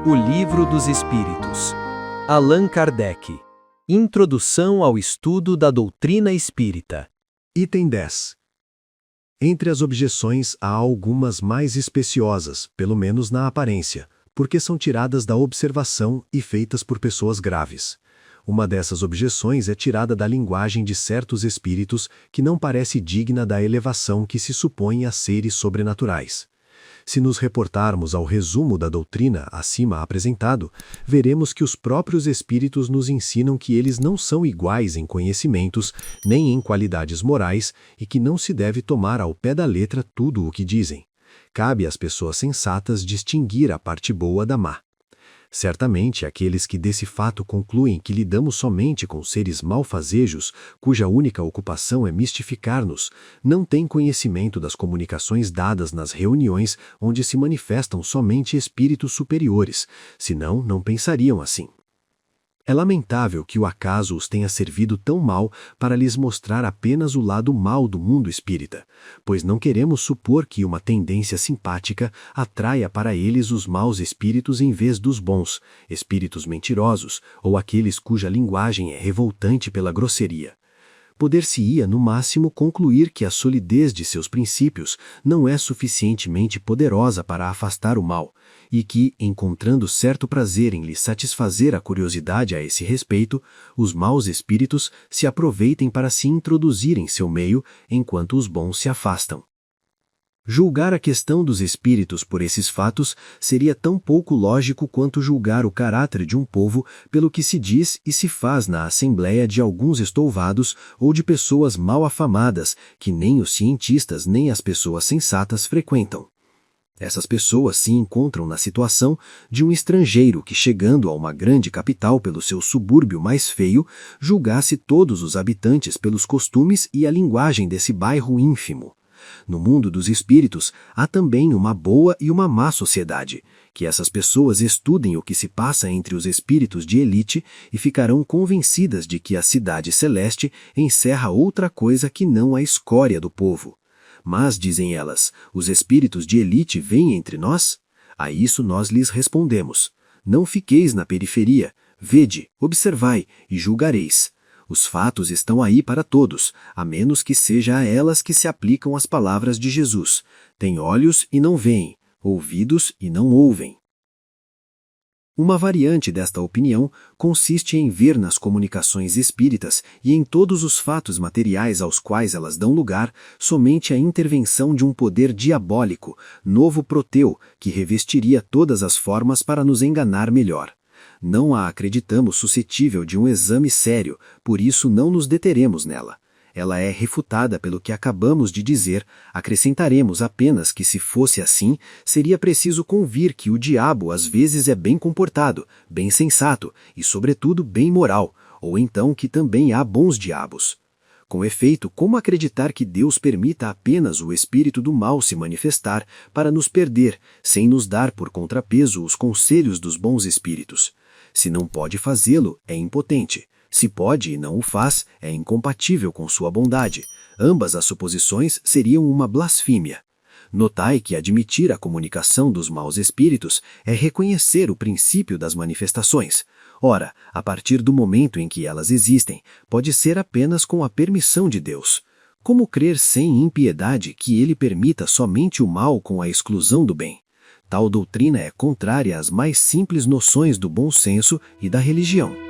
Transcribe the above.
O Livro dos Espíritos. Allan Kardec. Introdução ao estudo da doutrina espírita. Item 10. Entre as objeções há algumas mais especiosas, pelo menos na aparência, porque são tiradas da observação e feitas por pessoas graves. Uma dessas objeções é tirada da linguagem de certos espíritos que não parece digna da elevação que se supõe a seres sobrenaturais. Se nos reportarmos ao resumo da doutrina acima apresentado, veremos que os próprios espíritos nos ensinam que eles não são iguais em conhecimentos, nem em qualidades morais, e que não se deve tomar ao pé da letra tudo o que dizem. Cabe às pessoas sensatas distinguir a parte boa da má. Certamente, aqueles que desse fato concluem que lidamos somente com seres malfazejos, cuja única ocupação é mistificar-nos, não têm conhecimento das comunicações dadas nas reuniões onde se manifestam somente espíritos superiores, senão não pensariam assim. É lamentável que o acaso os tenha servido tão mal para lhes mostrar apenas o lado mau do mundo espírita, pois não queremos supor que uma tendência simpática atraia para eles os maus espíritos em vez dos bons, espíritos mentirosos, ou aqueles cuja linguagem é revoltante pela grosseria. Poder-se-ia, no máximo, concluir que a solidez de seus princípios não é suficientemente poderosa para afastar o mal, e que, encontrando certo prazer em lhe satisfazer a curiosidade a esse respeito, os maus espíritos se aproveitem para se introduzir em seu meio, enquanto os bons se afastam. Julgar a questão dos espíritos por esses fatos seria tão pouco lógico quanto julgar o caráter de um povo pelo que se diz e se faz na assembleia de alguns estouvados ou de pessoas mal afamadas que nem os cientistas nem as pessoas sensatas frequentam. Essas pessoas se encontram na situação de um estrangeiro que, chegando a uma grande capital pelo seu subúrbio mais feio, julgasse todos os habitantes pelos costumes e a linguagem desse bairro ínfimo. No mundo dos espíritos, há também uma boa e uma má sociedade, que essas pessoas estudem o que se passa entre os espíritos de elite e ficarão convencidas de que a cidade celeste encerra outra coisa que não a escória do povo. Mas, dizem elas, os espíritos de elite vêm entre nós? A isso nós lhes respondemos: não fiqueis na periferia, vede, observai e julgareis. Os fatos estão aí para todos, a menos que seja a elas que se aplicam as palavras de Jesus: têm olhos e não veem, ouvidos e não ouvem. Uma variante desta opinião consiste em ver nas comunicações espíritas e em todos os fatos materiais aos quais elas dão lugar somente a intervenção de um poder diabólico, novo Proteu, que revestiria todas as formas para nos enganar melhor. Não a acreditamos suscetível de um exame sério, por isso não nos deteremos nela. Ela é refutada pelo que acabamos de dizer, acrescentaremos apenas que, se fosse assim, seria preciso convir que o diabo às vezes é bem comportado, bem sensato e, sobretudo, bem moral, ou então que também há bons diabos. Com efeito, como acreditar que Deus permita apenas o espírito do mal se manifestar para nos perder, sem nos dar por contrapeso os conselhos dos bons espíritos? Se não pode fazê-lo, é impotente. Se pode e não o faz, é incompatível com sua bondade. Ambas as suposições seriam uma blasfêmia. Notai que admitir a comunicação dos maus espíritos é reconhecer o princípio das manifestações. Ora, a partir do momento em que elas existem, pode ser apenas com a permissão de Deus. Como crer sem impiedade que ele permita somente o mal com a exclusão do bem? Tal doutrina é contrária às mais simples noções do bom senso e da religião.